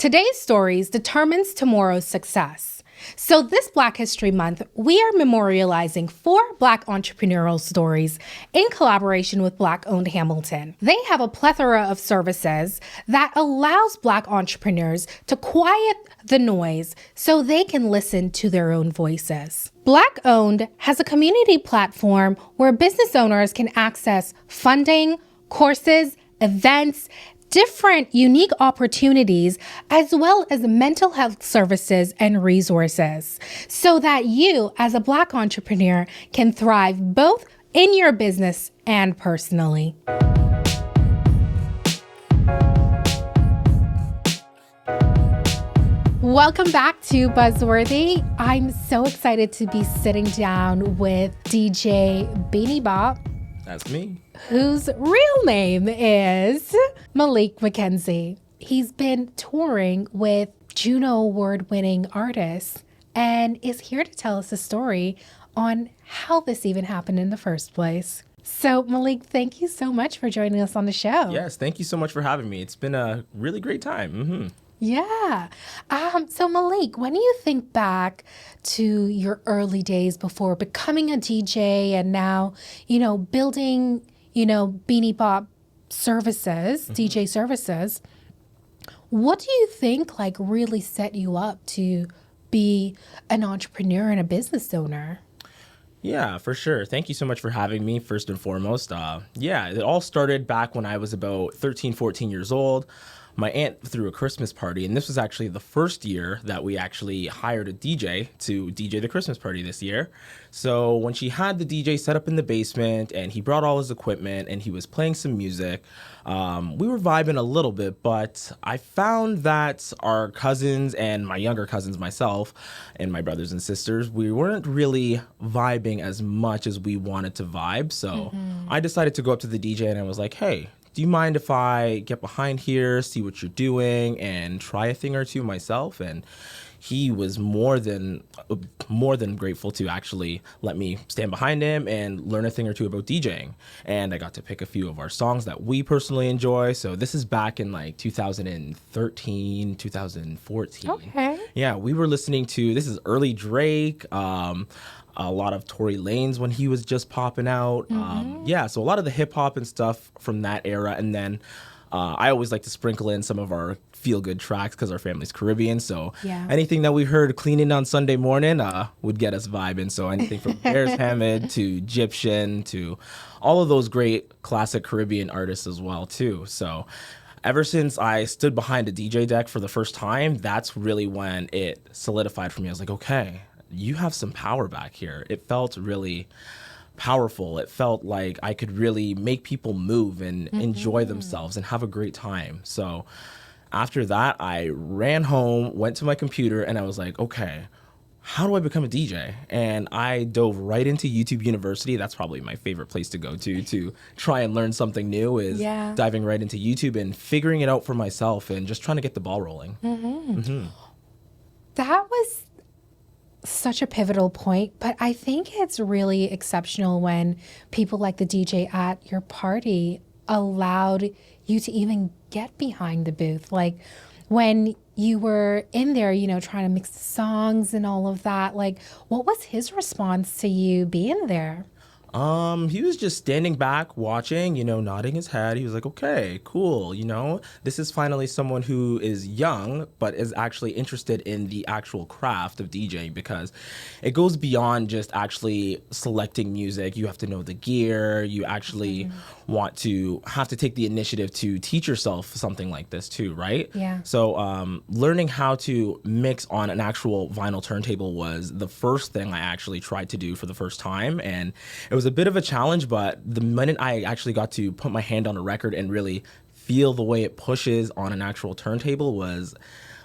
Today's stories determines tomorrow's success. So this Black History Month, we are memorializing 4 Black entrepreneurial stories in collaboration with Black-owned Hamilton. They have a plethora of services that allows Black entrepreneurs to quiet the noise so they can listen to their own voices. Black-owned has a community platform where business owners can access funding, courses, events, different unique opportunities, as well as mental health services and resources, so that you, as a Black entrepreneur, can thrive both in your business and personally. Welcome back to Buzzworthy. I'm so excited to be sitting down with DJ Beenie Bop. That's me. Whose real name is Myliek Mckenzie. He's been touring with Juno Award winning artists and is here to tell us a story on how this even happened in the first place. So Myliek, thank you so much for joining us on the show. Yes, thank you so much for having me. It's been a really great time. Yeah. So Myliek, when you think back to your early days before becoming a DJ and now, building, Beenie Bop services, DJ services, what do you think really set you up to be an entrepreneur and a business owner? Yeah, for sure. Thank you so much for having me, first and foremost. It all started back when I was about 13, 14 years old. My aunt threw a Christmas party, and this was actually the first year that we actually hired a DJ to DJ the Christmas party this year. So when she had the DJ set up in the basement and he brought all his equipment and he was playing some music, we were vibing a little bit, but I found that our cousins and my younger cousins, myself, and my brothers and sisters, we weren't really vibing as much as we wanted to vibe. So I decided to go up to the DJ and I was like, hey, do you mind if I get behind here, see what you're doing, and try a thing or two myself? And he was more than grateful to actually let me stand behind him and learn a thing or two about DJing. And I got to pick a few of our songs that we personally enjoy. So this is back in 2013, 2014. Okay. Yeah, we were listening to, this is early Drake, a lot of Tory Lanez when he was just popping out. So a lot of the hip hop and stuff from that era. And then I always like to sprinkle in some of our feel-good tracks because our family's Caribbean. So anything that we heard cleaning on Sunday morning would get us vibing. So anything from Bears Hamid to Egyptian to all of those great classic Caribbean artists as well too. So ever since I stood behind a DJ deck for the first time, that's really when it solidified for me. I was like, okay, you have some power back here. It felt really powerful. It felt like I could really make people move and enjoy themselves and have a great time. So after that, I ran home, went to my computer, and I was like, okay, how do I become a DJ? And I dove right into YouTube University. That's probably my favorite place to go to try and learn something new, is diving right into YouTube and figuring it out for myself and just trying to get the ball rolling. That was such a pivotal point, but I think it's really exceptional when people like the DJ at your party allowed you to even get behind the booth. Like when you were in there, trying to mix the songs and all of that, what was his response to you being there? He was just standing back, watching, nodding his head. He was like, okay, cool. This is finally someone who is young, but is actually interested in the actual craft of DJing, because it goes beyond just actually selecting music. You have to know the gear. You actually have to take the initiative to teach yourself something like this too, right? Yeah. So, learning how to mix on an actual vinyl turntable was the first thing I actually tried to do for the first time. And it was a bit of a challenge, but the minute I actually got to put my hand on a record and really feel the way it pushes on an actual turntable was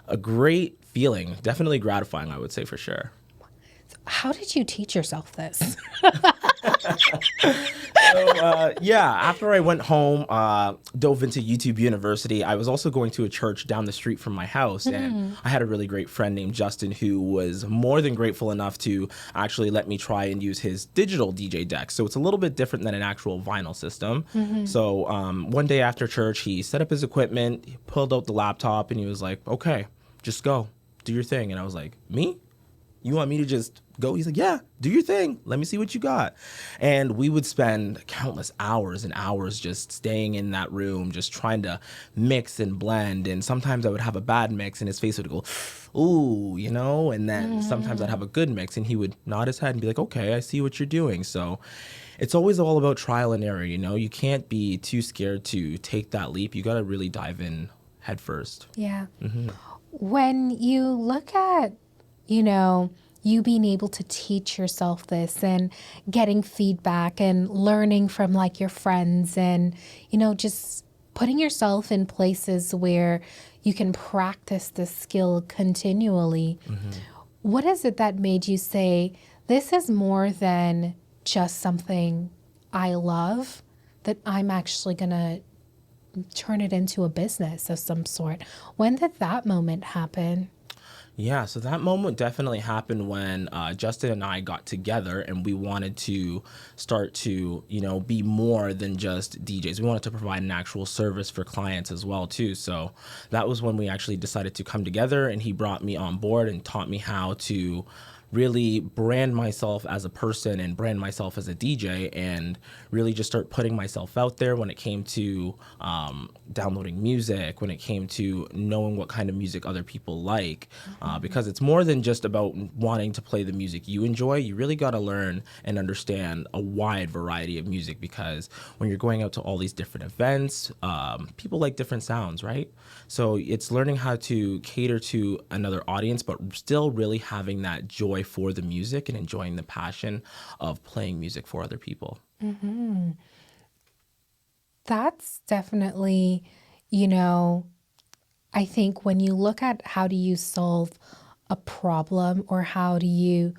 a great feeling. Definitely gratifying, I would say, for sure. How did you teach yourself this? Yeah, after I went home, dove into YouTube University, I was also going to a church down the street from my house. And I had a really great friend named Justin who was more than grateful enough to actually let me try and use his digital DJ deck. So it's a little bit different than an actual vinyl system. So one day after church, he set up his equipment, he pulled out the laptop, and he was like, okay, just go, do your thing. And I was like, me? You want me to just go? He's like, yeah, do your thing. Let me see what you got. And we would spend countless hours and hours just staying in that room, just trying to mix and blend. And sometimes I would have a bad mix and his face would go, ooh, you know, and then sometimes I'd have a good mix and he would nod his head and be like, okay, I see what you're doing. So it's always all about trial and error. You know, you can't be too scared to take that leap. You got to really dive in head first. Yeah. When you look at, you know, you being able to teach yourself this and getting feedback and learning from like your friends and, you know, just putting yourself in places where you can practice this skill continually. What is it that made you say, this is more than just something I love, that I'm actually going to turn it into a business of some sort? When did that moment happen? Yeah, so that moment definitely happened when Justin and I got together and we wanted to start to, you know, be more than just DJs. We wanted to provide an actual service for clients as well, too. So that was when we actually decided to come together and he brought me on board and taught me how to really brand myself as a person and brand myself as a DJ and really just start putting myself out there when it came to downloading music, when it came to knowing what kind of music other people like. Because it's more than just about wanting to play the music you enjoy. You really got to learn and understand a wide variety of music because when you're going out to all these different events, people like different sounds, right? So it's learning how to cater to another audience, but still really having that joy for the music and enjoying the passion of playing music for other people. That's definitely, you know, I think when you look at how do you solve a problem or how do you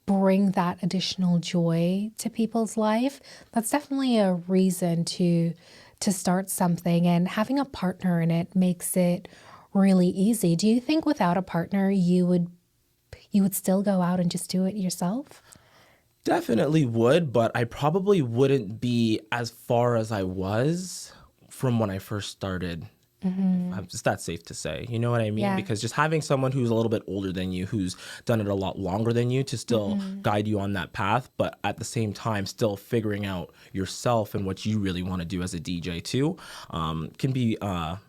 bring that additional joy to people's life, that's definitely a reason to start something, and having a partner in it makes it really easy. Do you think without a partner you would still go out and just do it yourself? Definitely would, but I probably wouldn't be as far as I was from when I first started. Just that's safe to say. You know what I mean? Yeah. Because just having someone who's a little bit older than you, who's done it a lot longer than you to still guide you on that path, but at the same time, still figuring out yourself and what you really want to do as a DJ too, can be, a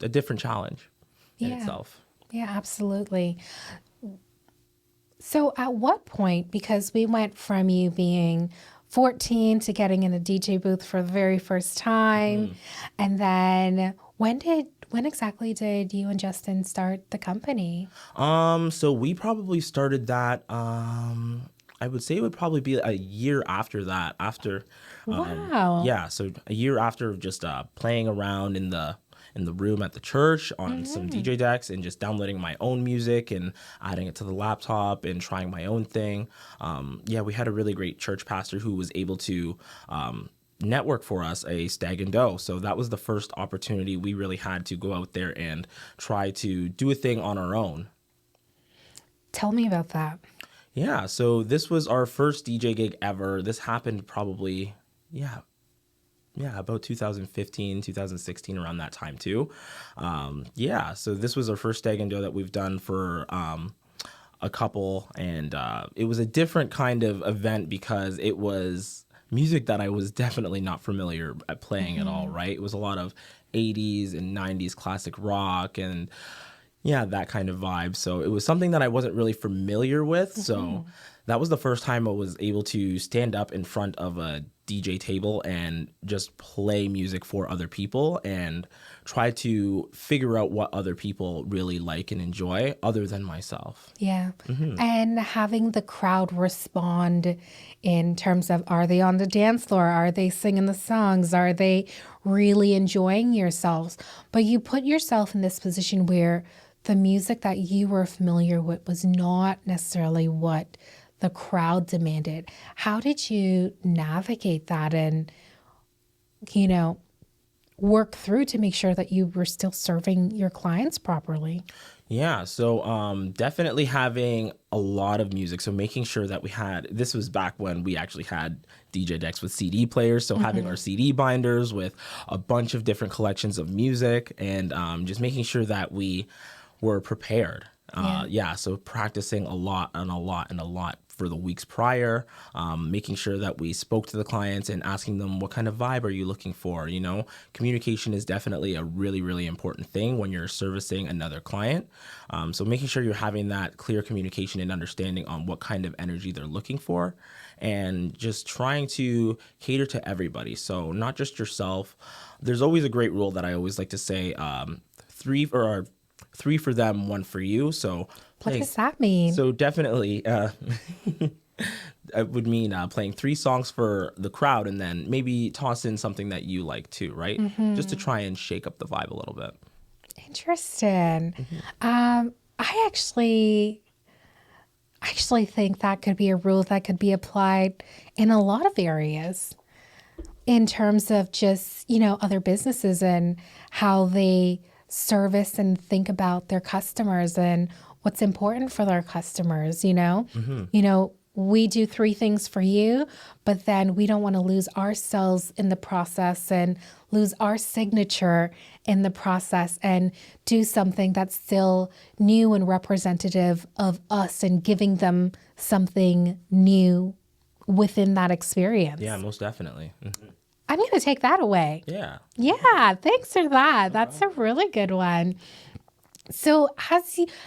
different challenge in itself. Yeah, absolutely. So at what point, because we went from you being 14 to getting in a DJ booth for the very first time, and then when exactly did you and Justin start the company? So we probably started that, I would say it would probably be a year after that, Wow. yeah, so a year after just playing around in the room at the church on some DJ decks and just downloading my own music and adding it to the laptop and trying my own thing. We had a really great church pastor who was able to network for us a stag and dough. So that was the first opportunity we really had to go out there and try to do a thing on our own. Tell me about that. Yeah, so this was our first DJ gig ever. This happened probably, about 2015, 2016, around that time too. So this was our first stag and dough that we've done for a couple, and it was a different kind of event because it was music that I was definitely not familiar at playing at all, right? It was a lot of 80s and 90s classic rock and that kind of vibe. So it was something that I wasn't really familiar with. So that was the first time I was able to stand up in front of a DJ table and just play music for other people and try to figure out what other people really like and enjoy other than myself. Yeah. And having the crowd respond in terms of, are they on the dance floor? Are they singing the songs? Are they really enjoying yourselves? But you put yourself in this position where the music that you were familiar with was not necessarily what the crowd demanded. How did you navigate that and, work through to make sure that you were still serving your clients properly? Yeah, so definitely having a lot of music. So making sure that this was back when we actually had DJ decks with CD players. So having our CD binders with a bunch of different collections of music and just making sure that we were prepared. So practicing a lot and a lot and a lot for the weeks prior, making sure that we spoke to the clients and asking them, what kind of vibe are you looking for? Communication is definitely a really, really important thing when you're servicing another client. So making sure you're having that clear communication and understanding on what kind of energy they're looking for, and just trying to cater to everybody. So not just yourself. There's always a great rule that I always like to say, three for them, one for you. So What does that mean? So definitely, it would mean playing 3 songs for the crowd, and then maybe toss in something that you like too, right? Just to try and shake up the vibe a little bit. Interesting. I actually think that could be a rule that could be applied in a lot of areas in terms of just, other businesses and how they service and think about their customers and what's important for their customers. We do 3 things for you, but then we don't want to lose ourselves in the process and lose our signature in the process and do something that's still new and representative of us and giving them something new within that experience. Yeah, most definitely. I'm going to take that away. Yeah. Yeah, thanks for that. That's a really good one. So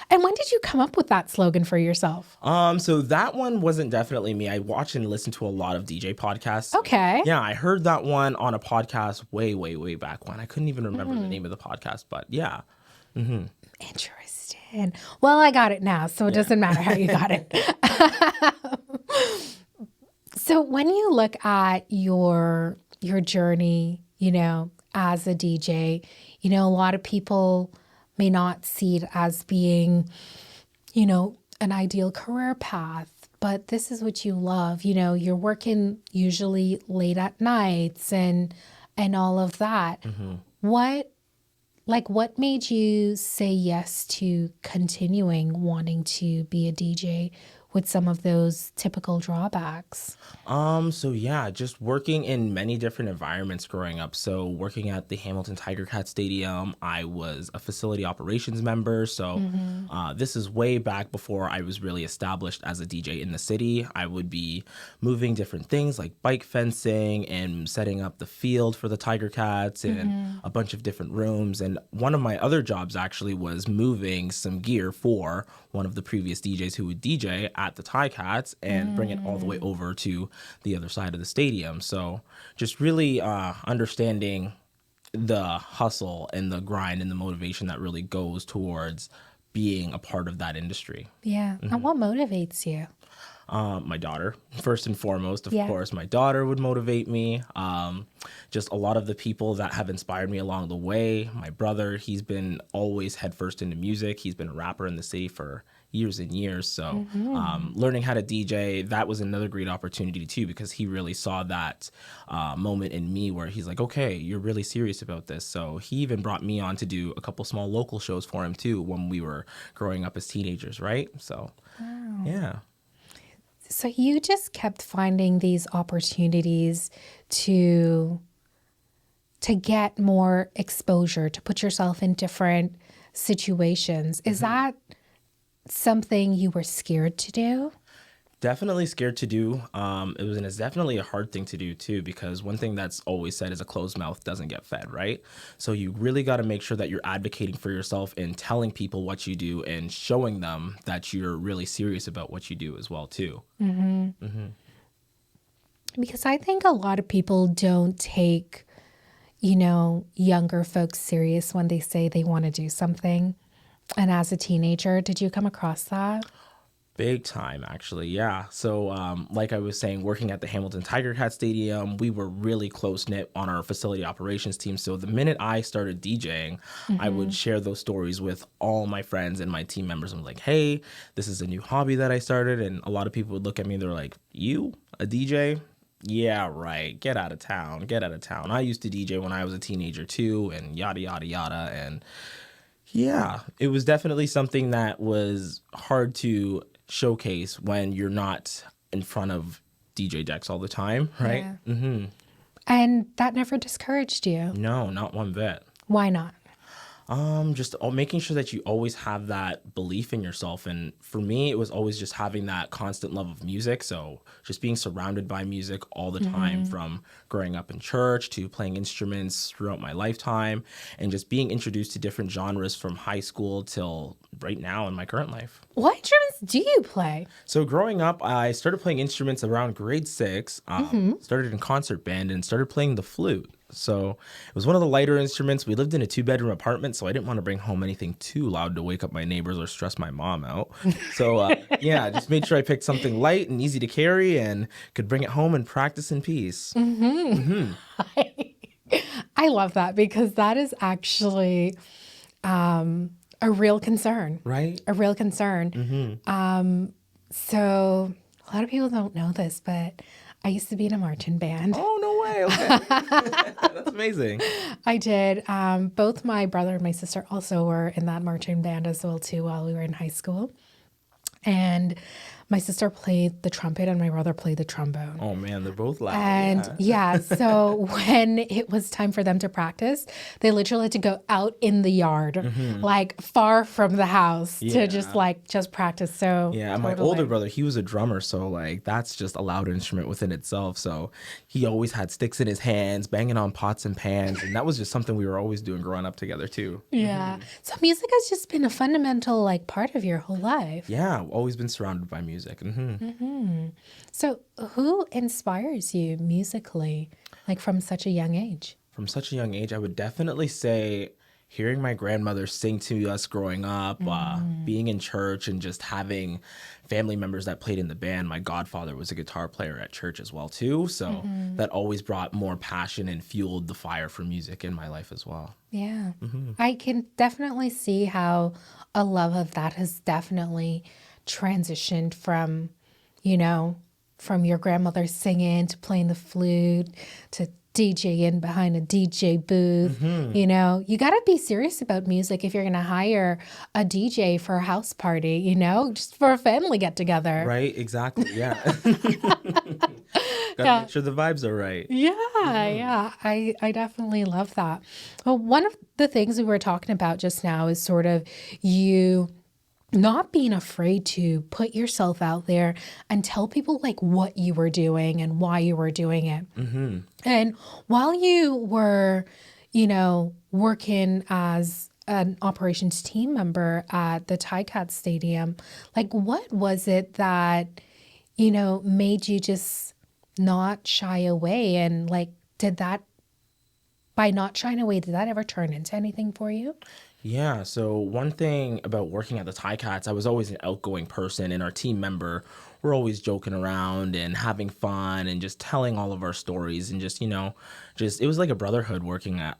and when did you come up with that slogan for yourself? So that one wasn't definitely me. I watch and listen to a lot of DJ podcasts. Okay. Yeah, I heard that one on a podcast way, way, way back when. I couldn't even remember the name of the podcast, but yeah. Interesting. Well, I got it now, so it doesn't matter how you got it. So when you look at your journey, as a DJ, a lot of people may not see it as being, an ideal career path, but this is what you love. You're working usually late at nights and all of that. What made you say yes to continuing wanting to be a DJ with some of those typical drawbacks? So yeah, just working in many different environments growing up. So working at the Hamilton Tiger Cat Stadium, I was a facility operations member. So this is way back before I was really established as a DJ in the city. I would be moving different things like bike fencing and setting up the field for the Tiger Cats and a bunch of different rooms. And one of my other jobs actually was moving some gear for one of the previous DJs who would DJ at the Tiger Cats and bring it all the way over to the other side of the stadium. So just really understanding the hustle and the grind and the motivation that really goes towards being a part of that industry. Yeah. And what motivates you? My daughter, first and foremost, of course, my daughter would motivate me. Just a lot of the people that have inspired me along the way. My brother, he's been always headfirst into music. He's been a rapper in the city for years and years. So learning how to DJ, that was another great opportunity too, because he really saw that moment in me where he's like, okay, you're really serious about this. So he even brought me on to do a couple small local shows for him too when we were growing up as teenagers, right? So, yeah. So you just kept finding these opportunities to get more exposure, to put yourself in different situations. Is that something you were scared to do? Definitely scared to do. It's definitely a hard thing to do too, because one thing that's always said is a closed mouth doesn't get fed, right? So you really got to make sure that you're advocating for yourself and telling people what you do and showing them that you're really serious about what you do as well too. Because I think a lot of people don't take, younger folks serious when they say they want to do something. And as a teenager, did you come across that? Big time, actually. Yeah. So, like I was saying, working at the Hamilton Tiger Cat Stadium, we were really close knit on our facility operations team. So, the minute I started DJing, I would share those stories with all my friends and my team members. I'm like, hey, this is a new hobby that I started. And a lot of people would look at me, they're like, you, a DJ? Yeah, right. Get out of town. Get out of town. I used to DJ when I was a teenager too, and yada, yada, yada. And yeah, it was definitely something that was hard to showcase when you're not in front of DJ decks all the time, right? Yeah. And that never discouraged you. No, not one bit. Why not? Just making sure that you always have that belief in yourself. And for me, it was always just having that constant love of music. So just being surrounded by music all the time, from growing up in church to playing instruments throughout my lifetime, and just being introduced to different genres from high school till right now in my current life. What instruments do you play? So growing up, I started playing instruments around grade 6, started in concert band and started playing the flute. So it was one of the lighter instruments. We lived in a 2-bedroom apartment, so I didn't want to bring home anything too loud to wake up my neighbors or stress my mom out. So yeah, I just made sure I picked something light and easy to carry and could bring it home and practice in peace. I love that, because that is actually a real concern. Right? A real concern. So a lot of people don't know this, but I used to be in a marching band. Oh, no way. Okay. That's amazing. I did. Both my brother and my sister also were in that marching band as well too while we were in high school. And my sister played the trumpet and my brother played the trombone. Oh man, they're both loud. And so when it was time for them to practice, they literally had to go out in the yard, like far from the house to just practice. So yeah, my older brother, he was a drummer, so like that's just a loud instrument within itself. So he always had sticks in his hands, banging on pots and pans, and that was just something we were always doing growing up together too. Yeah. So music has just been a fundamental like part of your whole life. Yeah, I've always been surrounded by music. So who inspires you musically, like from such a young age? From such a young age, I would definitely say hearing my grandmother sing to us growing up, being in church, and just having family members that played in the band. My godfather was a guitar player at church as well too, so that always brought more passion and fueled the fire for music in my life as well. Yeah. I can definitely see how a love of that has definitely transitioned from, from your grandmother singing to playing the flute to DJing behind a DJ booth. You got to be serious about music if you're going to hire a DJ for a house party, just for a family get together. Right, exactly. Yeah. Gotta make sure the vibes are right. Yeah. I definitely love that. Well, one of the things we were talking about just now is sort of you not being afraid to put yourself out there and tell people like what you were doing and why you were doing it. And while you were, working as an operations team member at the Ticats Stadium, like what was it that, made you just not shy away? And like, by not shying away, did that ever turn into anything for you? Yeah, so one thing about working at the Ticats, I was always an outgoing person, and our team member, we're always joking around and having fun and just telling all of our stories, and just, it was like a brotherhood working at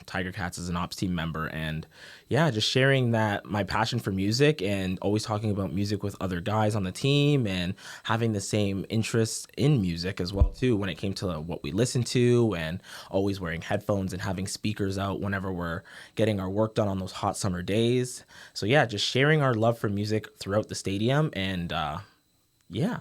Tiger Cats as an ops team member. And yeah, just sharing that my passion for music and always talking about music with other guys on the team and having the same interests in music as well too when it came to what we listen to, and always wearing headphones and having speakers out whenever we're getting our work done on those hot summer days. So yeah, just sharing our love for music throughout the stadium. And yeah.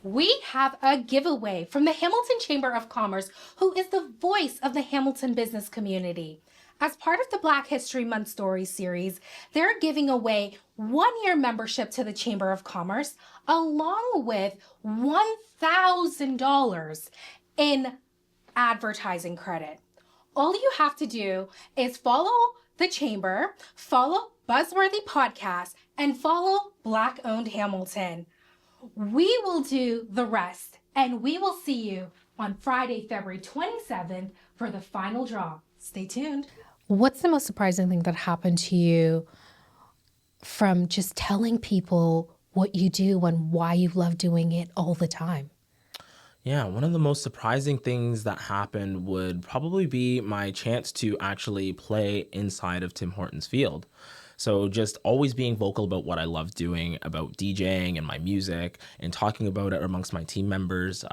We have a giveaway from the Hamilton Chamber of Commerce, who is the voice of the Hamilton business community. As part of the Black History Month Stories series, they're giving away 1-year membership to the Chamber of Commerce, along with $1,000 in advertising credit. All you have to do is follow the Chamber, follow Buzzworthy Podcast, and follow Black-Owned Hamilton. We will do the rest, and we will see you on Friday, February 27th for the final draw. Stay tuned. What's the most surprising thing that happened to you from just telling people what you do and why you love doing it all the time? Yeah, one of the most surprising things that happened would probably be my chance to actually play inside of Tim Hortons Field. So just always being vocal about what I love doing, about DJing and my music, and talking about it amongst my team members.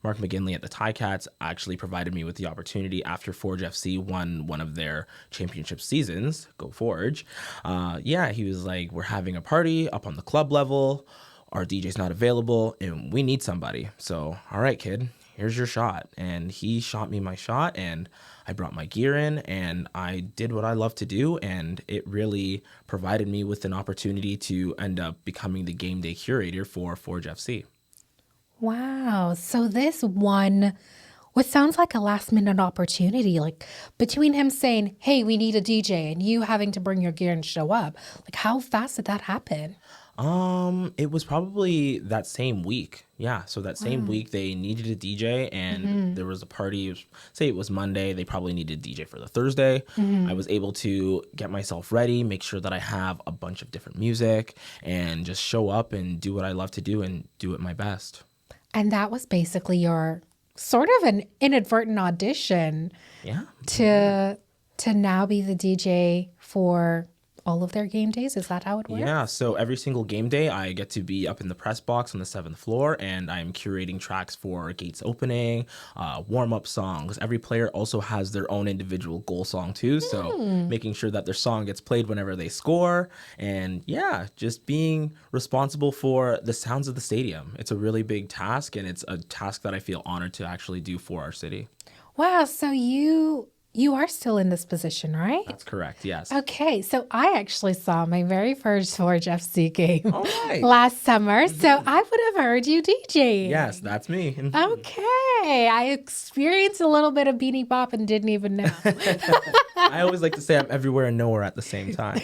Mark McGinley at the Ticats actually provided me with the opportunity after Forge FC won one of their championship seasons. Go Forge! Yeah, he was like, "We're having a party up on the club level. Our DJ's not available and we need somebody. So, all right, kid, here's your shot." And he shot me my shot, and I brought my gear in and I did what I love to do. And it really provided me with an opportunity to end up becoming the game day curator for Forge FC. Wow. So this one, what sounds like a last minute opportunity, like between him saying, "Hey, we need a DJ," and you having to bring your gear and show up, like how fast did that happen? It was probably that same week. Yeah, so that same week they needed a DJ and there was a party. Say it was Monday, they probably needed a DJ for the Thursday. I was able to get myself ready, make sure that I have a bunch of different music and just show up and do what I love to do and do it my best. And that was basically your sort of an inadvertent audition Yeah. to now be the DJ for all of their game days. Is that how it works? Yeah, so every single game day, I get to be up in the press box on the seventh floor, and I'm curating tracks for gates opening, warm-up songs. Every player also has their own individual goal song too, so making sure that their song gets played whenever they score, and yeah, just being responsible for the sounds of the stadium. It's a really big task, and it's a task that I feel honored to actually do for our city. Wow. So you are still in this position, right? That's correct, yes. Okay, so I actually saw my very first Forge FC game All right. last summer, so I would have heard you DJing. Yes, that's me. Okay, I experienced a little bit of Beenie Bop and didn't even know. I always like to say I'm everywhere and nowhere at the same time.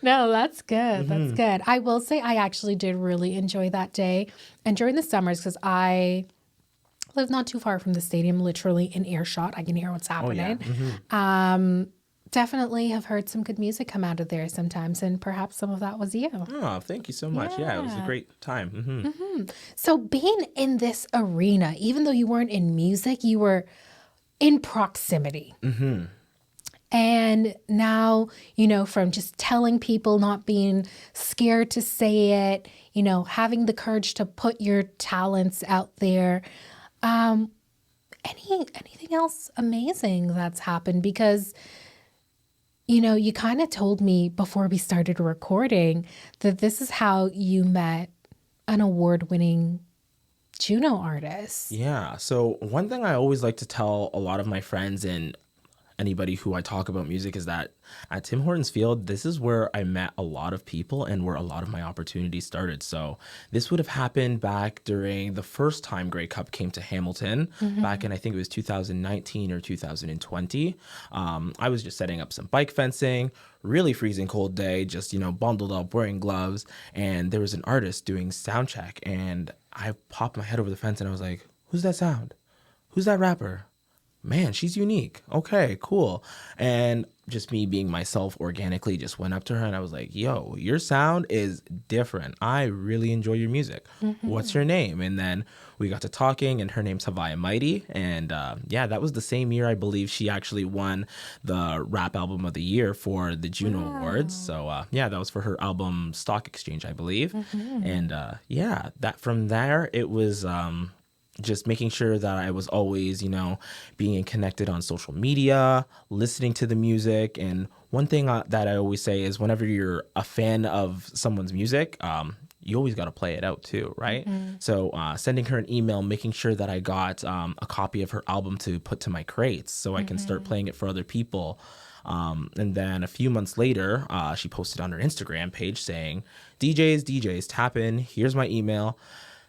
No, that's good. That's good. I will say I actually did really enjoy that day. And during the summers, because I live not too far from the stadium, literally in earshot, I can hear what's happening. Definitely have heard some good music come out of there sometimes, and perhaps some of that was you. Oh, thank you so much. Yeah, it was a great time. So being in this arena, even though you weren't in music, you were in proximity. And now, from just telling people, not being scared to say it, having the courage to put your talents out there. Anything else amazing that's happened? Because, you kind of told me before we started recording that this is how you met an award-winning Juno artist. Yeah. So one thing I always like to tell a lot of my friends and anybody who I talk about music is that at Tim Hortons Field, this is where I met a lot of people and where a lot of my opportunities started. So this would have happened back during the first time Grey Cup came to Hamilton, back in, I think it was 2019 or 2020. I was just setting up some bike fencing, really freezing cold day, just, bundled up, wearing gloves. And there was an artist doing sound check. And I popped my head over the fence and I was like, "Who's that sound? Who's that rapper? Man, she's unique. Okay, cool." And just me being myself organically just went up to her and I was like, "Yo, your sound is different. I really enjoy your music. What's your name?" And then we got to talking, and her name's Haviah Mighty. And yeah, that was the same year, I believe, she actually won the Rap Album of the Year for the Juno Awards. So yeah, that was for her album Stock Exchange, I believe. And yeah, that from there, it was just making sure that I was always, being connected on social media, listening to the music. And one thing that I always say is whenever you're a fan of someone's music, you always got to play it out too, right? So sending her an email, making sure that I got a copy of her album to put to my crates so I can start playing it for other people. And then a few months later, she posted on her Instagram page saying, DJs, tap in. Here's my email.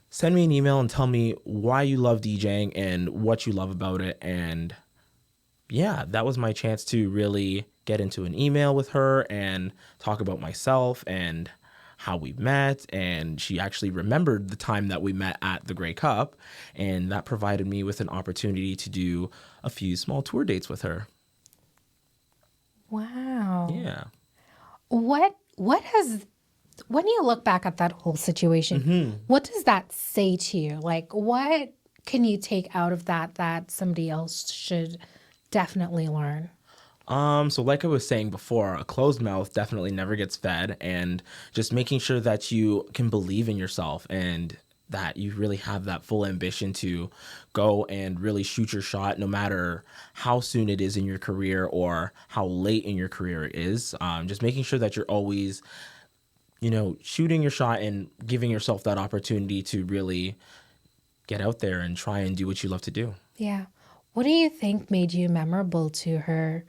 Send me an email and tell me why you love DJing and what you love about it. And yeah, that was my chance to really get into an email with her and talk about myself. And how we met, and she actually remembered the time that we met at the Grey Cup, and that provided me with an opportunity to do a few small tour dates with her. Wow. Yeah. What has, when you look back at that whole situation, what does that say to you? Like, what can you take out of that somebody else should definitely learn? So like I was saying before, a closed mouth definitely never gets fed, and just making sure that you can believe in yourself and that you really have that full ambition to go and really shoot your shot, no matter how soon it is in your career or how late in your career it is. Just making sure that you're always, shooting your shot and giving yourself that opportunity to really get out there and try and do what you love to do. Yeah. What do you think made you memorable to her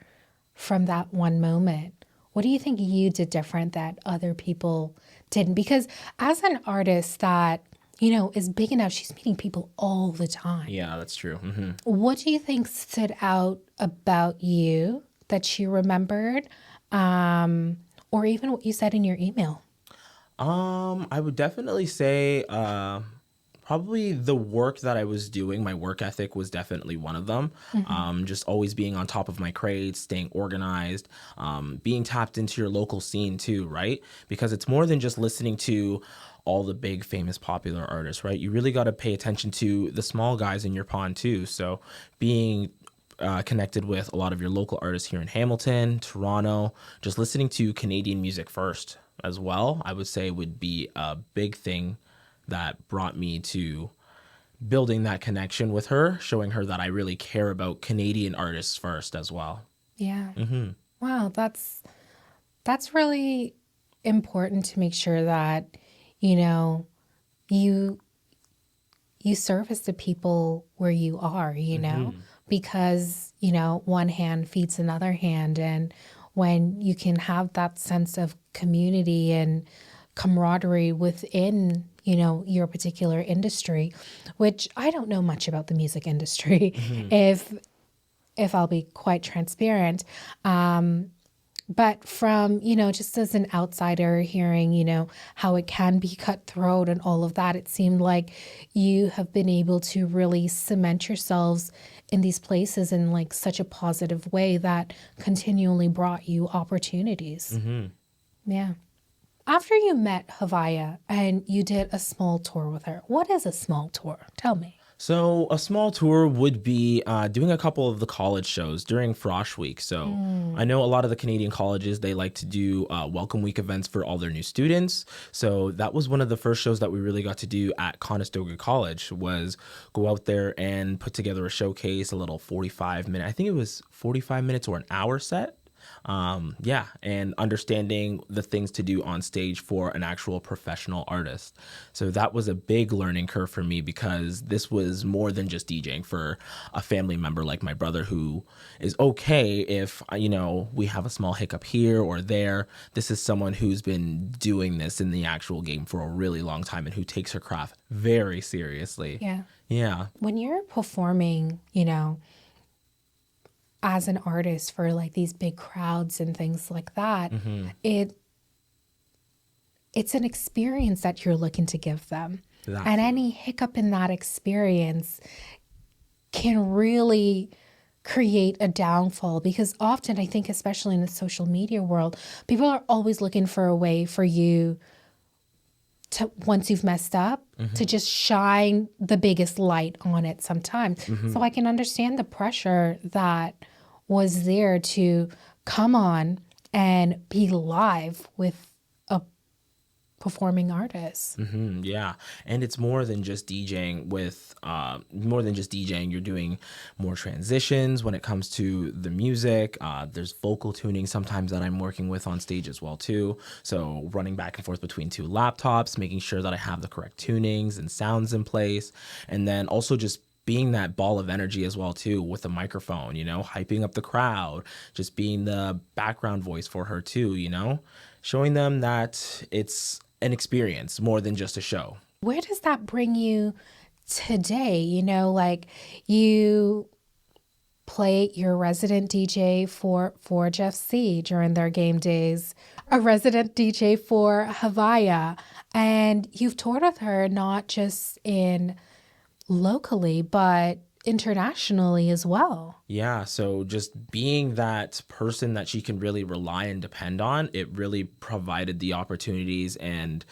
from that one moment? What do you think you did different that other people didn't? Because as an artist that, is big enough, she's meeting people all the time. Yeah, that's true. What do you think stood out about you that she remembered? Or even what you said in your email? I would definitely say probably the work that I was doing. My work ethic was definitely one of them. Just always being on top of my crates, staying organized, being tapped into your local scene too, right? Because it's more than just listening to all the big, famous, popular artists, right? You really got to pay attention to the small guys in your pond too. So being connected with a lot of your local artists here in Hamilton, Toronto, just listening to Canadian music first as well, I would say would be a big thing that brought me to building that connection with her, showing her that I really care about Canadian artists first as well. Yeah. Wow, that's really important to make sure that, you service the people where you are, because, one hand feeds another hand. And when you can have that sense of community and camaraderie within, your particular industry, which I don't know much about the music industry, if I'll be quite transparent. But from, just as an outsider hearing, how it can be cutthroat and all of that, it seemed like you have been able to really cement yourselves in these places in like such a positive way that continually brought you opportunities. Yeah. After you met Haviah and you did a small tour with her, what is a small tour? Tell me. So a small tour would be doing a couple of the college shows during Frosh Week. So I know a lot of the Canadian colleges, they like to do welcome week events for all their new students. So that was one of the first shows that we really got to do at Conestoga College, was go out there and put together a showcase, a little 45-minute, I think it was 45 minutes or an hour set. And understanding the things to do on stage for an actual professional artist. So that was a big learning curve for me, because this was more than just DJing for a family member like my brother, who is okay if, we have a small hiccup here or there. This is someone who's been doing this in the actual game for a really long time and who takes her craft very seriously. Yeah. Yeah. When you're performing, as an artist for like these big crowds and things like that, it's an experience that you're looking to give them. And any hiccup in that experience can really create a downfall, because often I think, especially in the social media world, people are always looking for a way for you to, once you've messed up, to just shine the biggest light on it sometimes. So I can understand the pressure that was there to come on and be live with a performing artist. Yeah. And it's more than just DJing You're doing more transitions when it comes to the music. There's vocal tuning sometimes that I'm working with on stage as well too. So running back and forth between two laptops, making sure that I have the correct tunings and sounds in place. And then also just being that ball of energy as well too, with the microphone, hyping up the crowd, just being the background voice for her too, showing them that it's an experience more than just a show. Where does that bring you today? Like you play your resident DJ for Forge FC during their game days, a resident DJ for Haviah. And you've toured with her not just in locally, but internationally as well. Yeah, so just being that person that she can really rely and depend on, it really provided the opportunities and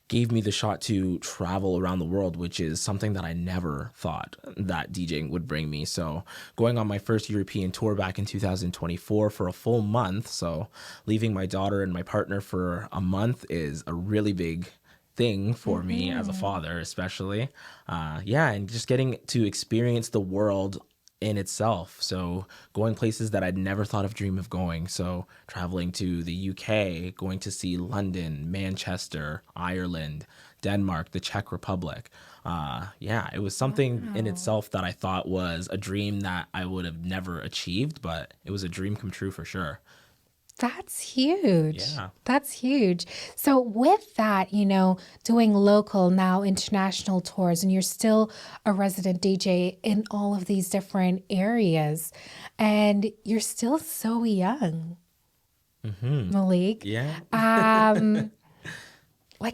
gave me the shot to travel around the world, which is something that I never thought that DJing would bring me. So going on my first European tour back in 2024 for a full month, so leaving my daughter and my partner for a month is a really big thing for me as a father, especially. And just getting to experience the world in itself. So going places that I'd never thought of dream of going. So traveling to the UK, going to see London, Manchester, Ireland, Denmark, the Czech Republic. It was something in itself that I thought was a dream that I would have never achieved, but it was a dream come true for sure. That's huge. Yeah. That's huge. So with that, doing local, now international tours, and you're still a resident DJ in all of these different areas, and you're still so young, Myliek. Yeah.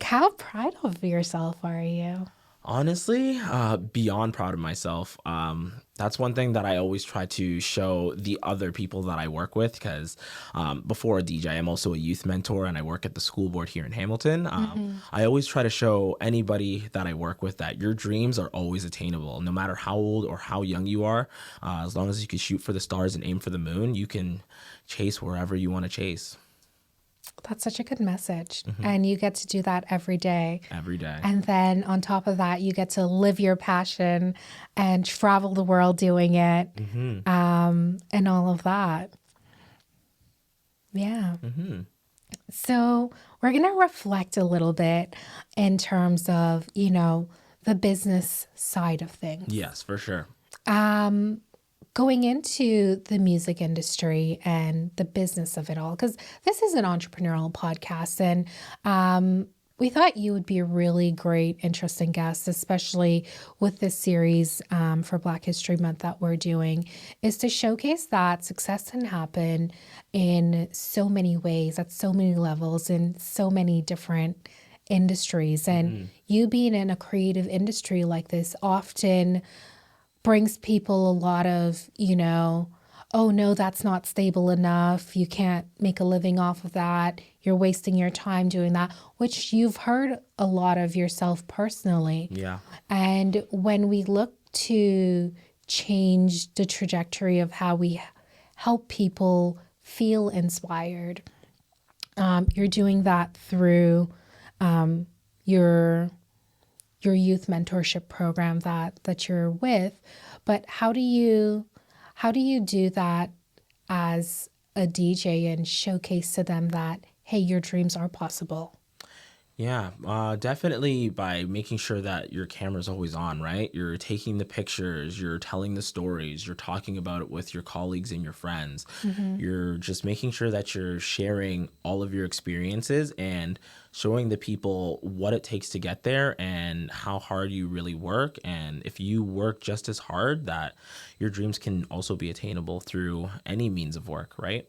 How proud of yourself are you? Honestly, beyond proud of myself. That's one thing that I always try to show the other people that I work with, because before a DJ, I'm also a youth mentor and I work at the school board here in Hamilton. I always try to show anybody that I work with that your dreams are always attainable, no matter how old or how young you are. As long as you can shoot for the stars and aim for the moon, you can chase wherever you want to chase. That's such a good message. And you get to do that every day. Every day. And then on top of that, you get to live your passion and travel the world doing it, and all of that. Yeah. So we're going to reflect a little bit in terms of, the business side of things. Yes, for sure. Going into the music industry and the business of it all, because this is an entrepreneurial podcast, and we thought you would be a really great, interesting guest, especially with this series for Black History Month that we're doing, is to showcase that success can happen in so many ways, at so many levels, in so many different industries. And you being in a creative industry like this often brings people a lot of, oh no, that's not stable enough. You can't make a living off of that. You're wasting your time doing that, which you've heard a lot of yourself personally. Yeah. And when we look to change the trajectory of how we help people feel inspired, you're doing that through your youth mentorship program that you're with. But how do you do that as a DJ and showcase to them that, hey, your dreams are possible? Yeah, definitely by making sure that your camera's always on, right? You're taking the pictures, you're telling the stories, you're talking about it with your colleagues and your friends. You're just making sure that you're sharing all of your experiences and showing the people what it takes to get there and how hard you really work. And if you work just as hard, that your dreams can also be attainable through any means of work, right?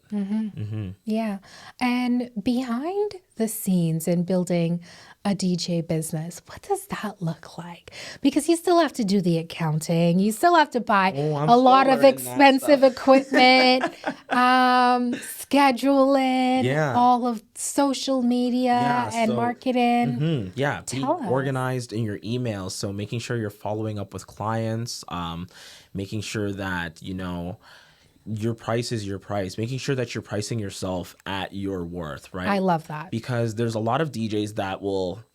Yeah. And behind the scenes in building a DJ business, what does that look like? Because you still have to do the accounting. You still have to buy a lot of expensive equipment, scheduling, all of social media and marketing. Be organized in your emails. So making sure you're following up with clients, making sure that, your price is your price, making sure that you're pricing yourself at your worth, right? I love that. Because there's a lot of DJs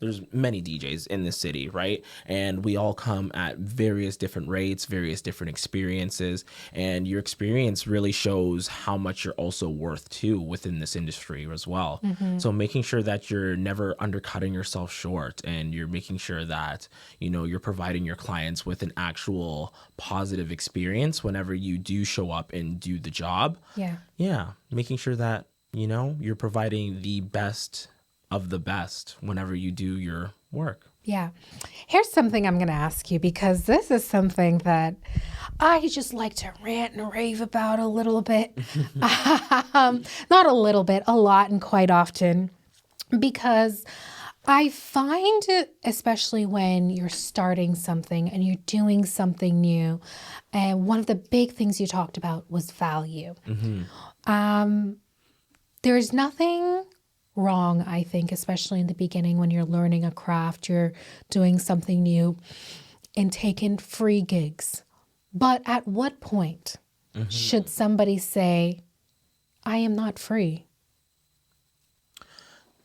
there's many DJs in this city, right? And we all come at various different rates, various different experiences. And your experience really shows how much you're also worth too within this industry as well. So making sure that you're never undercutting yourself short and you're making sure that, you're providing your clients with an actual positive experience whenever you do show up and do the job. Making sure that you're providing the best of the best whenever you do your work. Yeah. Here's something I'm going to ask you, because this is something that I just like to rant and rave about a little bit. Not a little bit, a lot, and quite often, because I find, especially when you're starting something and you're doing something new, and one of the big things you talked about was value. There's nothing wrong, I think, especially in the beginning when you're learning a craft, you're doing something new, and taking free gigs. But at what point should somebody say, I am not free?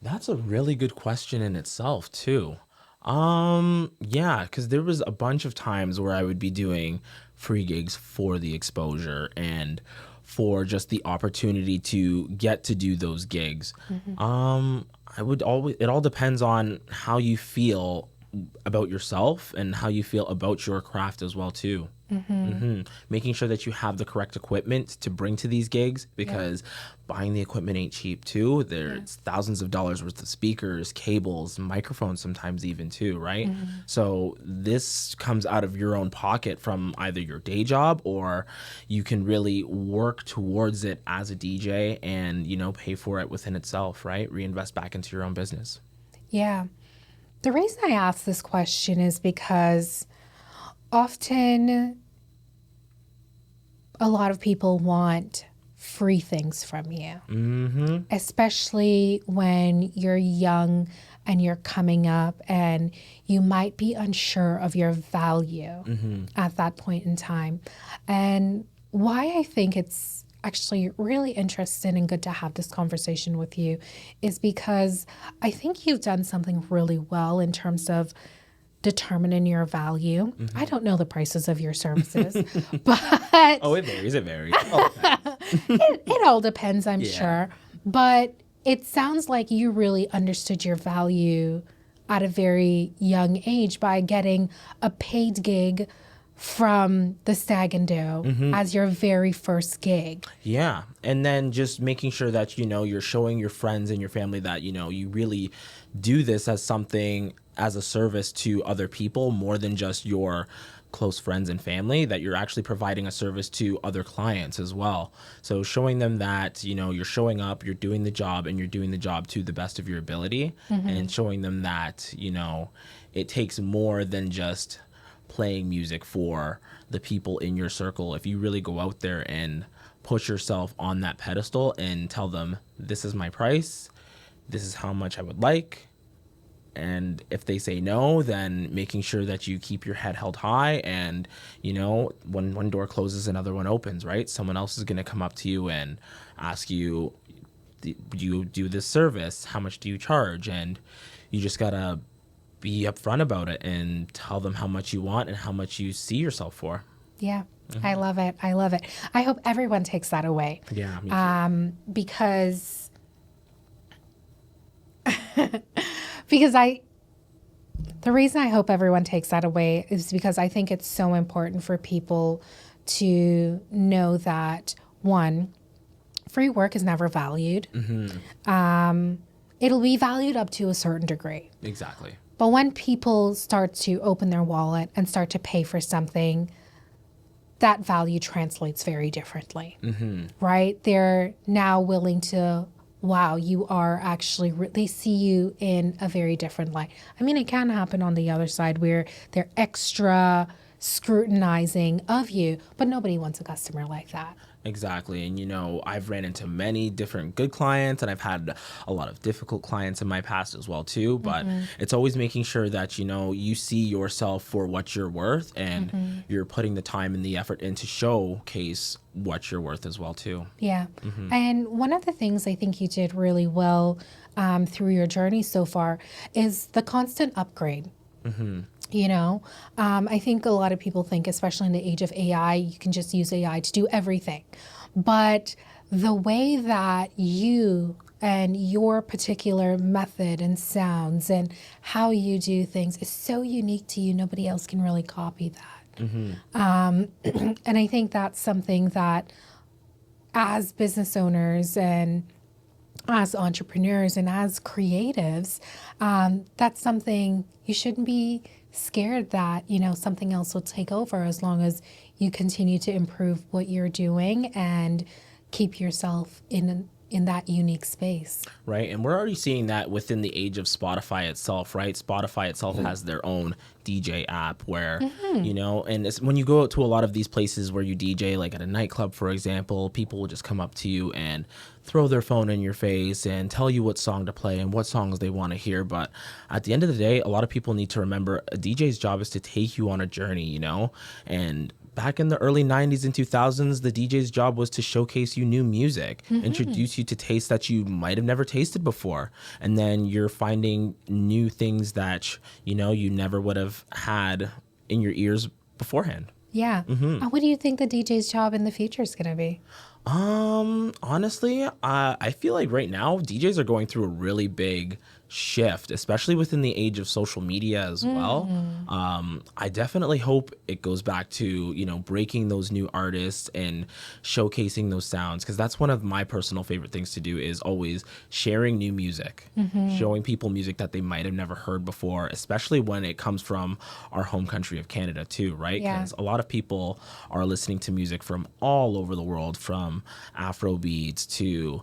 That's a really good question in itself, too. Yeah, because there was a bunch of times where I would be doing free gigs for the exposure and for just the opportunity to get to do those gigs. It all depends on how you feel about yourself and how you feel about your craft as well, too. Making sure that you have the correct equipment to bring to these gigs, because buying the equipment ain't cheap too. There's thousands of dollars worth of speakers, cables, microphones, sometimes even too, right? So this comes out of your own pocket from either your day job, or you can really work towards it as a DJ and, pay for it within itself, right? Reinvest back into your own business. Yeah. The reason I ask this question is because often a lot of people want free things from you, especially when you're young and you're coming up and you might be unsure of your value at that point in time. And why I think it's actually really interesting and good to have this conversation with you is because I think you've done something really well in terms of determining your value. I don't know the prices of your services, but it varies. It varies. All it all depends, I'm sure. But it sounds like you really understood your value at a very young age by getting a paid gig from the Stag and Do as your very first gig. Yeah. And then just making sure that, you're showing your friends and your family that, you really do this as something, as a service to other people, more than just your close friends and family, that you're actually providing a service to other clients as well. So showing them that, you're showing up, you're doing the job, and you're doing the job to the best of your ability, and showing them that, it takes more than just playing music for the people in your circle. If you really go out there and put yourself on that pedestal and tell them, this is my price, this is how much I would like, and if they say no, then making sure that you keep your head held high, and when one door closes, another one opens, right? Someone else is going to come up to you and ask you, do you do this service? How much do you charge? And you just gotta be upfront about it and tell them how much you want and how much you see yourself for. Yeah, I love it. I love it. I hope everyone takes that away. Yeah, me too. Because the reason I hope everyone takes that away is because I think it's so important for people to know that, one, free work is never valued. It'll be valued up to a certain degree. Exactly. But when people start to open their wallet and start to pay for something, that value translates very differently, right? They're now willing to, wow, you are actually, they see you in a very different light. I mean, it can happen on the other side where they're extra scrutinizing of you, but nobody wants a customer like that. Exactly. And, I've ran into many different good clients, and I've had a lot of difficult clients in my past as well, too. But it's always making sure that, you see yourself for what you're worth, and you're putting the time and the effort in to showcase what you're worth as well, too. Yeah. And one of the things I think you did really well through your journey so far is the constant upgrade. I think a lot of people think, especially in the age of AI, you can just use AI to do everything. But the way that you and your particular method and sounds and how you do things is so unique to you, nobody else can really copy that. And I think that's something that as business owners and as entrepreneurs and as creatives, that's something you shouldn't be scared that, something else will take over as long as you continue to improve what you're doing and keep yourself in that unique space. Right. And we're already seeing that within the age of Spotify itself, right? Spotify itself has their own DJ app where, and it's, when you go out to a lot of these places where you DJ, like at a nightclub, for example, people will just come up to you and throw their phone in your face and tell you what song to play and what songs they want to hear. But at the end of the day, a lot of people need to remember a DJ's job is to take you on a journey, and back in the early 90s and 2000s, the DJ's job was to showcase you new music, introduce you to tastes that you might have never tasted before. And then you're finding new things that, you never would have had in your ears beforehand. Yeah. What do you think the DJ's job in the future is going to be? Honestly, I feel like right now DJs are going through a really big shift, especially within the age of social media as well. I definitely hope it goes back to, breaking those new artists and showcasing those sounds, because that's one of my personal favorite things to do is always sharing new music, showing people music that they might have never heard before, especially when it comes from our home country of Canada too, right? Because a lot of people are listening to music from all over the world, from Afro beats to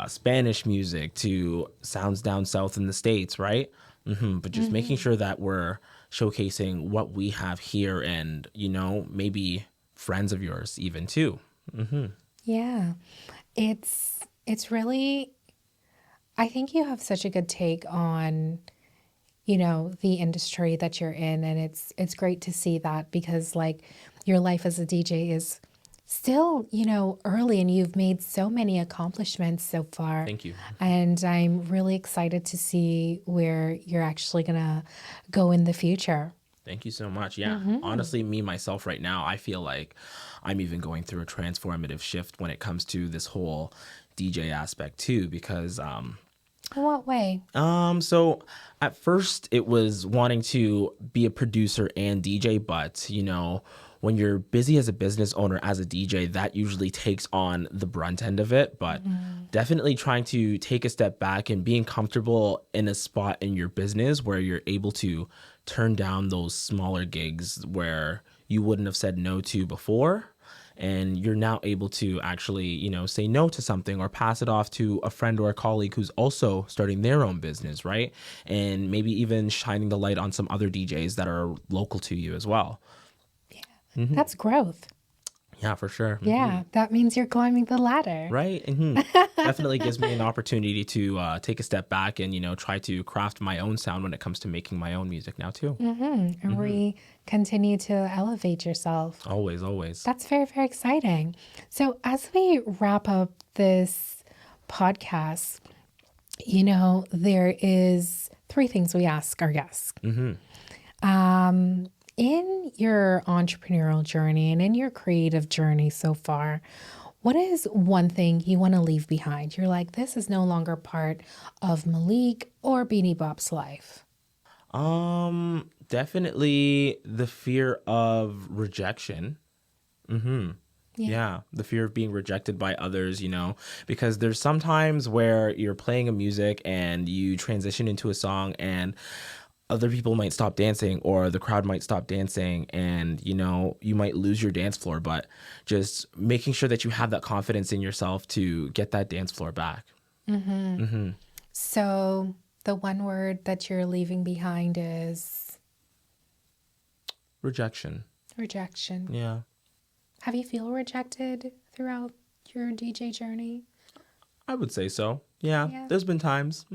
Spanish music to sounds down south in the States, right? But just making sure that we're showcasing what we have here and, maybe friends of yours even too. Yeah. It's really, I think you have such a good take on, the industry that you're in. And it's great to see that because like your life as a DJ is still, early and you've made so many accomplishments so far. Thank you. And I'm really excited to see where you're actually going to go in the future. Thank you so much. Yeah. Honestly, me, myself right now, I feel like I'm even going through a transformative shift when it comes to this whole DJ aspect too, because, In what way? so at first it was wanting to be a producer and DJ, but, when you're busy as a business owner, as a DJ, that usually takes on the brunt end of it. But definitely trying to take a step back and being comfortable in a spot in your business where you're able to turn down those smaller gigs where you wouldn't have said no to before. And you're now able to actually, say no to something or pass it off to a friend or a colleague who's also starting their own business, right? And maybe even shining the light on some other DJs that are local to you as well. That's growth. Yeah, for sure. Yeah, that means you're climbing the ladder. Right. Definitely gives me an opportunity to take a step back and, try to craft my own sound when it comes to making my own music now, too. And continue to elevate yourself. Always, always. That's very, very exciting. So as we wrap up this podcast, there is 3 things we ask our guests. In your entrepreneurial journey and in your creative journey so far, what is one thing you want to leave behind? You're like, this is no longer part of Myliek or Beenie Bop's life. Definitely the fear of rejection. Yeah, the fear of being rejected by others, because there's sometimes where you're playing a music and you transition into a song and other people might stop dancing or the crowd might stop dancing and, you might lose your dance floor, but just making sure that you have that confidence in yourself to get that dance floor back. So the one word that you're leaving behind is? Rejection. Rejection. Yeah. Have you feel rejected throughout your DJ journey? I would say so. Yeah. There's been times.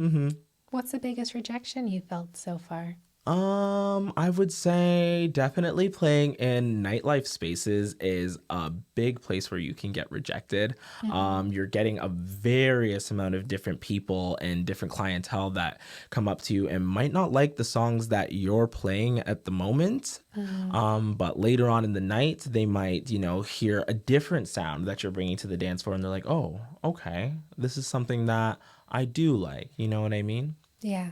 What's the biggest rejection you felt so far? I would say definitely playing in nightlife spaces is a big place where you can get rejected. You're getting a various amount of different people and different clientele that come up to you and might not like the songs that you're playing at the moment. But later on in the night, they might, hear a different sound that you're bringing to the dance floor and they're like, oh, okay, this is something that I do like. You know what I mean? Yeah.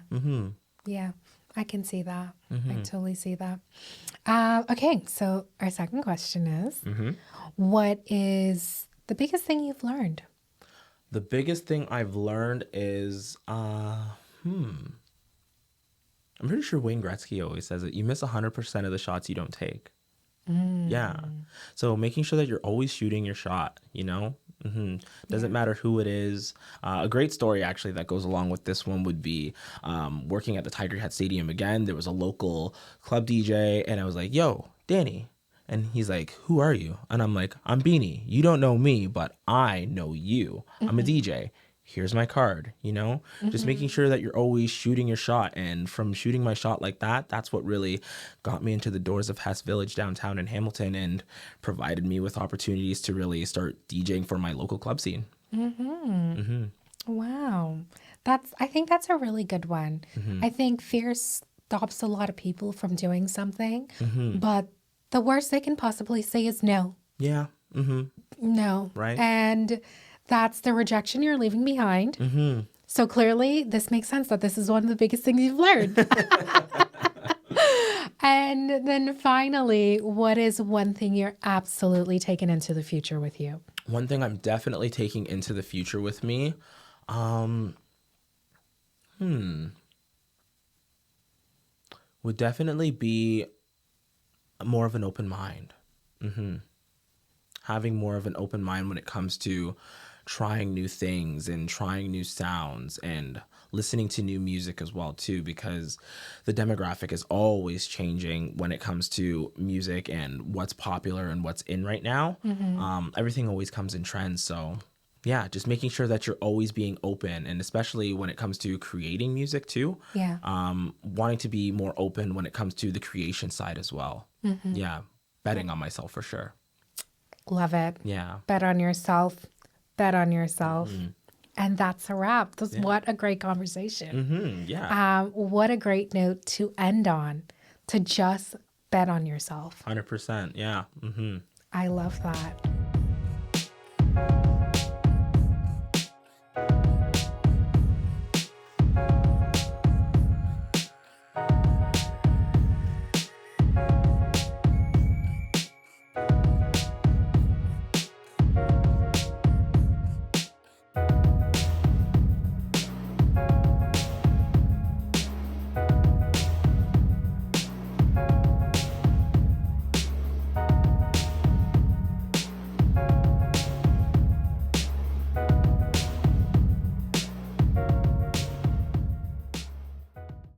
Yeah. I can see that. I totally see that. Okay, so our second question is, what is the biggest thing you've learned? The biggest thing I've learned is, I'm pretty sure Wayne Gretzky always says it. You miss 100% of the shots you don't take. Yeah. So making sure that you're always shooting your shot, you know? Doesn't matter who it is. A great story actually that goes along with this one would be working at the Tiger Hat Stadium again. There was a local club DJ and I was like, yo, Danny. And he's like, who are you? And I'm like, I'm Beenie. You don't know me, but I know you. I'm a DJ. Here's my card, you know? Just making sure that you're always shooting your shot. And from shooting my shot like that, that's what really got me into the doors of Hess Village downtown in Hamilton and provided me with opportunities to really start DJing for my local club scene. Wow. I think that's a really good one. I think fear stops a lot of people from doing something, but the worst they can possibly say is no. Yeah. No. Right. And that's the rejection you're leaving behind. So clearly, this makes sense that this is one of the biggest things you've learned. And then finally, what is one thing you're absolutely taking into the future with you? One thing I'm definitely taking into the future with me, would definitely be more of an open mind. Having more of an open mind when it comes to trying new things and trying new sounds and listening to new music as well too, because the demographic is always changing when it comes to music and what's popular and what's in right now. Everything always comes in trends. So yeah, just making sure that you're always being open, and especially when it comes to creating music too. Yeah. Wanting to be more open when it comes to the creation side as well. Yeah, betting on myself for sure. Love it. Yeah. Bet on yourself. Bet on yourself. And that's a wrap. What a great conversation. Yeah. What a great note to end on, to just bet on yourself. 100%. Yeah. I love that.